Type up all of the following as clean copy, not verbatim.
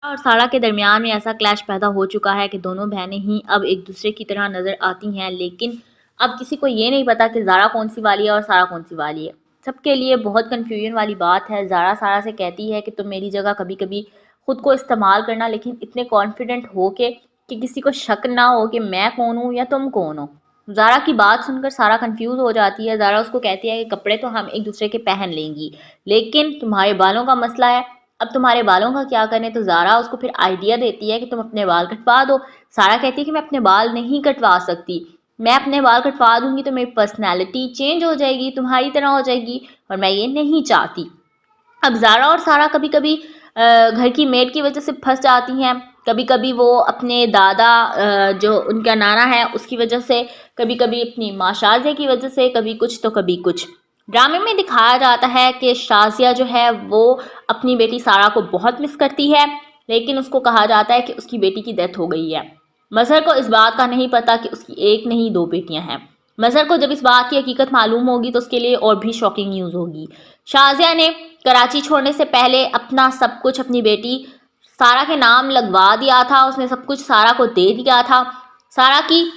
और सारा के दरमियान में ऐसा क्लैश पैदा हो चुका है कि दोनों बहनें ही अब एक दूसरे की तरह नज़र आती हैं, लेकिन अब किसी को ये नहीं पता कि ज़ारा कौन सी वाली है और सारा कौन सी वाली है। सबके लिए बहुत कन्फ्यूजन वाली बात है। ज़ारा सारा से कहती है कि तुम मेरी जगह कभी कभी खुद को इस्तेमाल करना, लेकिन इतने कॉन्फिडेंट हो के कि किसी को शक ना हो कि मैं कौन हूँ या तुम कौन हो। ज़ारा की बात सुनकर सारा कंफ्यूज हो जाती है। ज़ारा उसको कहती है कि कपड़े तो हम एक दूसरे के पहन लेंगी, लेकिन तुम्हारे बालों का मसला है, अब तुम्हारे बालों का क्या करें। तो ज़ारा उसको फिर आइडिया देती है कि तुम अपने बाल कटवा दो। सारा कहती है कि मैं अपने बाल नहीं कटवा सकती, मैं अपने बाल कटवा दूंगी तो मेरी पर्सनैलिटी चेंज हो जाएगी, तुम्हारी तरह हो जाएगी, और मैं ये नहीं चाहती। अब ज़ारा और सारा कभी कभी घर की मेड की वजह से फंस जाती हैं, कभी कभी वो अपने दादा जो उनका नाना है उसकी वजह से, कभी कभी अपनी माँ शाज़िया की वजह से, कभी कुछ तो कभी कुछ। ड्रामे में दिखाया जाता है कि शाज़िया जो है वो अपनी बेटी सारा को बहुत मिस करती है, लेकिन उसको कहा जाता है कि उसकी बेटी की डेथ हो गई है। मज़हर को इस बात का नहीं पता कि उसकी एक नहीं दो बेटियां हैं। मज़हर को जब इस बात की हकीकत मालूम होगी तो उसके लिए और भी शॉकिंग न्यूज़ होगी। शाज़िया ने कराची छोड़ने से पहले अपना सब कुछ अपनी बेटी सारा के नाम लगवा दिया था, उसने सब कुछ सारा को दे दिया था। सारा की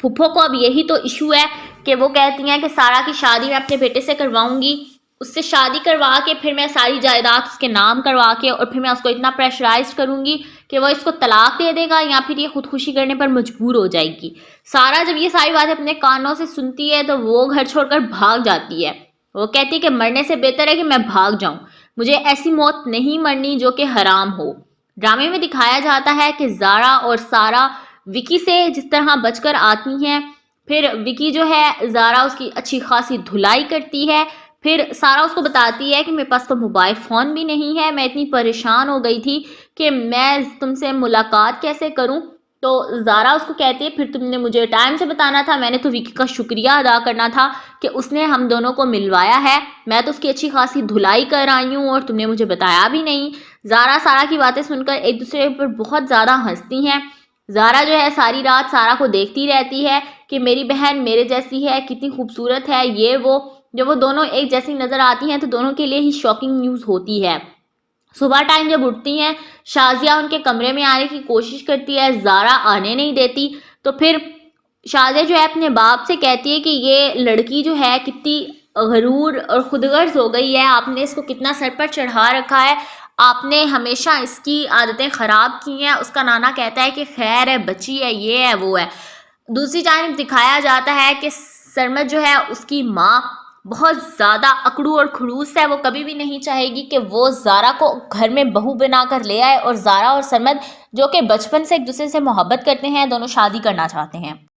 फूफो को अब यही तो इशू है कि वो कहती हैं कि सारा की शादी मैं अपने बेटे से करवाऊंगी, उससे शादी करवा के फिर मैं सारी जायदाद उसके नाम करवा के और फिर मैं उसको इतना प्रेशराइज करूंगी कि वो इसको तलाक दे देगा या फिर ये खुदकुशी करने पर मजबूर हो जाएगी। सारा जब ये सारी बातें अपने कानों से सुनती है तो वो घर छोड़कर भाग जाती है। वो कहती है कि मरने से बेहतर है कि मैं भाग जाऊं, मुझे ऐसी मौत नहीं मरनी जो कि हराम हो। ड्रामे में दिखाया जाता है कि ज़ारा और सारा विकी से जिस तरह बचकर आती हैं, फिर विकी जो है ज़ारा उसकी अच्छी खासी धुलाई करती है, फिर सारा उसको बताती है कि मेरे पास तो मोबाइल फ़ोन भी नहीं है, मैं इतनी परेशान हो गई थी कि मैं तुमसे मुलाकात कैसे करूं। तो ज़ारा उसको कहती है फिर तुमने मुझे टाइम से बताना था, मैंने तो विकी का शुक्रिया अदा करना था कि उसने हम दोनों को मिलवाया है, मैं तो उसकी अच्छी खासी धुलाई कर आई हूँ और तुमने मुझे बताया भी नहीं। ज़ारा सारा की बातें सुनकर एक दूसरे पर बहुत ज़्यादा हंसती हैं। ज़ारा जो है सारी रात सारा को देखती रहती है कि मेरी बहन मेरे जैसी है, कितनी खूबसूरत है, ये वो। जब वो दोनों एक जैसी नज़र आती हैं तो दोनों के लिए ही शॉकिंग न्यूज़ होती है। सुबह टाइम जब उठती हैं, शाज़िया उनके कमरे में आने की कोशिश करती है, ज़ारा आने नहीं देती। तो फिर शाज़िया जो है अपने बाप से कहती है कि ये लड़की जो है कितनी गरूर और खुदगर्ज हो गई है, आपने इसको कितना सर पर चढ़ा रखा है, आपने हमेशा इसकी आदतें ख़राब की हैं। उसका नाना कहता है कि खैर है, बच्ची है, ये है, वो है। दूसरी जानिब दिखाया जाता है कि सरमद जो है उसकी माँ बहुत ज़्यादा अकड़ू और खड़ूस है, वो कभी भी नहीं चाहेगी कि वो ज़ारा को घर में बहू बनाकर ले आए, और ज़ारा और सरमद जो कि बचपन से एक दूसरे से मोहब्बत करते हैं, दोनों शादी करना चाहते हैं।